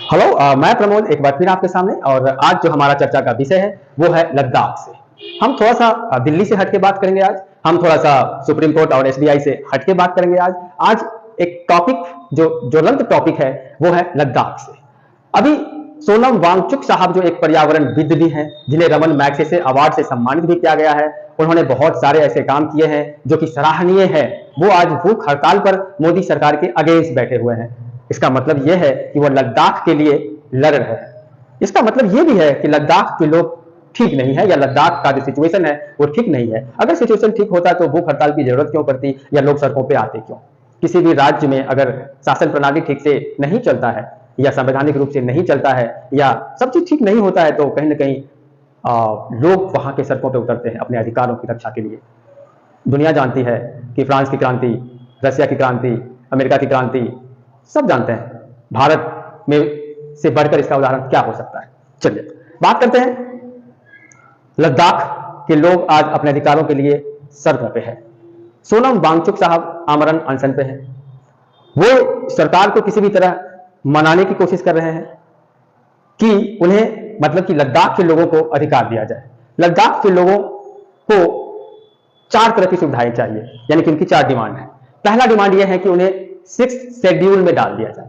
Hello, मैं प्रमोद एक बार फिर आपके सामने। और आज जो हमारा चर्चा का विषय है वो है लद्दाख से। हम थोड़ा सा दिल्ली से हट के बात करेंगे। आज हम थोड़ा सा सुप्रीम कोर्ट और एसबीआई से हट के बात करेंगे। आज एक टॉपिक जो ज्वलंत टॉपिक है वो है लद्दाख से। अभी सोनम वांगचुक साहब जो एक पर्यावरणविद भी हैं, जिन्हें रमन मैग्सेसे अवार्ड से सम्मानित भी किया गया है, उन्होंने बहुत सारे ऐसे काम किए हैं जो कि सराहनीय है। वो आज भूख हड़ताल पर मोदी सरकार के अगेंस्ट बैठे हुए हैं। इसका मतलब यह है कि वो लद्दाख के लिए लड़ रहे हैं। इसका मतलब यह भी है कि लद्दाख के लोग ठीक नहीं है, या लद्दाख का जो सिचुएशन है वो ठीक नहीं है। अगर सिचुएशन ठीक होता तो भूख हड़ताल की जरूरत क्यों पड़ती, या लोग सड़कों पे आते क्यों? किसी भी राज्य में अगर शासन प्रणाली ठीक से नहीं चलता है, या संवैधानिक रूप से नहीं चलता है, या सब चीज ठीक नहीं होता है, तो कहीं ना कहीं लोग वहां के सड़कों पर उतरते हैं अपने अधिकारों की रक्षा के लिए। दुनिया जानती है कि फ्रांस की क्रांति, रशिया की क्रांति, अमेरिका की क्रांति, सब जानते हैं। भारत में से बढ़कर इसका उदाहरण क्या हो सकता है। चलिए बात करते हैं। लद्दाख के लोग आज अपने अधिकारों के लिए सड़कों पे हैं। सोनम वांगचुक साहब आमरण अनशन पे हैं। वो सरकार को किसी भी तरह मनाने की कोशिश कर रहे हैं कि उन्हें, मतलब कि लद्दाख के लोगों को अधिकार दिया जाए। लद्दाख के लोगों को 4 तरह की सुविधाएं चाहिए, यानी कि उनकी 4 डिमांड है। पहला डिमांड यह है कि उन्हें 6th शेड्यूल में डाल दिया जाए।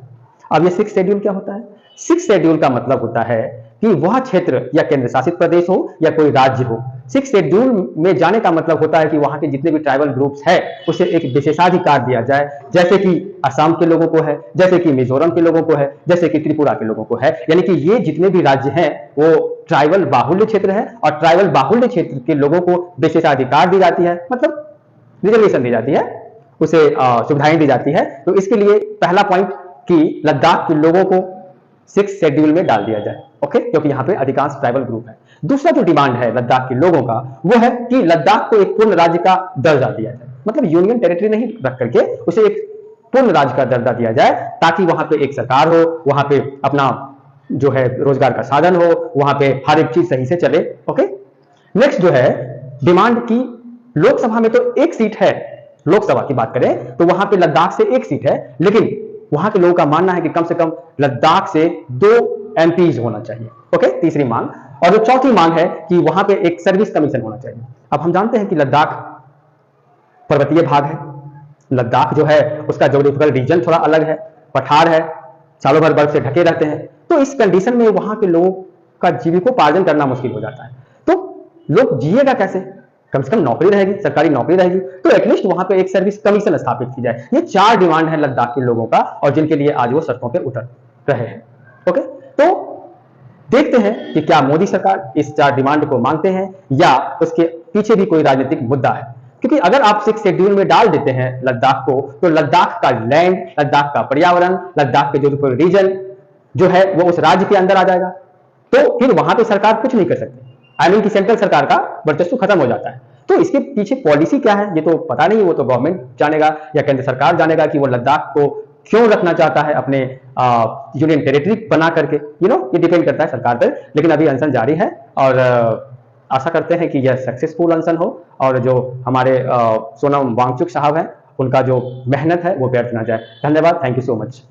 अब ये 6th शेड्यूल क्या होता है? 6th शेड्यूल का मतलब होता है कि वह क्षेत्र या केंद्र शासित प्रदेश हो या कोई राज्य हो, 6th शेड्यूल में जाने का मतलब होता है कि वहां के जितने भी ट्राइबल ग्रुप्स है उसे एक विशेषाधिकार दिया जाए, जैसे कि असम के लोगों को है, जैसे कि मिजोरम के लोगों को है, जैसे कि त्रिपुरा के लोगों को है। यानी कि ये जितने भी राज्य हैं वो ट्राइबल बाहुल्य क्षेत्र है, और ट्राइबल बाहुल्य क्षेत्र के लोगों को विशेषाधिकार दी जाती है, मतलब रिजर्वेशन दी जाती है, उसे सुविधाएं दी जाती है। तो इसके लिए पहला पॉइंट कि लद्दाख के लोगों को 6th शेड्यूल में डाल दिया जाए, ओके, क्योंकि यहाँ पे अधिकांश ट्राइबल ग्रुप है। दूसरा जो डिमांड है लद्दाख के लोगों का वो है कि लद्दाख को एक पूर्ण राज्य का दर्जा दिया जाए, मतलब यूनियन टेरिटरी नहीं रख करके उसे एक पूर्ण राज्य का दर्जा दिया जाए, ताकि वहां पे एक सरकार हो, वहां पे अपना जो है रोजगार का साधन हो, वहां पे हर एक चीज सही से चले। ओके, नेक्स्ट जो है डिमांड की, लोकसभा में तो एक सीट है, लोकसभा की बात करें तो वहां पे लद्दाख से एक सीट है, लेकिन वहां के लोगों का मानना है कि कम से कम लद्दाख से 2 एमपीज होना चाहिए। ओके, तीसरी मांग। और जो चौथी मांग है कि वहां पे एक सर्विस कमीशन होना चाहिए। अब हम जानते हैं कि लद्दाख पर्वतीय भाग है, लद्दाख जो है उसका ज्योग्राफिकल रीजन थोड़ा अलग है, पठार है, सालों भर बर्फ से ढके रहते हैं। तो इस कंडीशन में वहां के लोगों का जीविकोपार्जन करना मुश्किल हो जाता है। तो लोग जिएगा कैसे? कम से कम नौकरी रहेगी, सरकारी नौकरी रहेगी, तो एटलीस्ट वहां पे एक सर्विस कमीशन स्थापित की जाए। ये 4 डिमांड है लद्दाख के लोगों का, और जिनके लिए आज वो सड़कों पे उतर रहे हैं। ओके, तो देखते हैं कि क्या मोदी सरकार इस 4 डिमांड को मांगते हैं, या उसके पीछे भी कोई राजनीतिक मुद्दा है। क्योंकि अगर आप 6th शेड्यूल में डाल देते हैं लद्दाख को, तो लद्दाख का लैंड, लद्दाख का पर्यावरण, लद्दाख के जो रीजन जो है वो उस राज्य के अंदर आ जाएगा। तो फिर वहां पे सरकार कुछ नहीं कर सकती, आई मीन कि सेंट्रल सरकार का वर्चस्व खत्म हो जाता है। तो इसके पीछे पॉलिसी क्या है ये तो पता नहीं, वो तो गवर्नमेंट जानेगा या केंद्र सरकार जानेगा कि वो लद्दाख को क्यों रखना चाहता है अपने यूनियन टेरिटरी बना करके। ये डिपेंड करता है सरकार पर। लेकिन अभी अनशन जारी है, और आशा करते हैं कि यह सक्सेसफुल अनशन हो, और जो हमारे सोनम वांगचुक साहब हैं उनका जो मेहनत है वो व्यर्थ ना जाए। धन्यवाद, थैंक यू सो मच।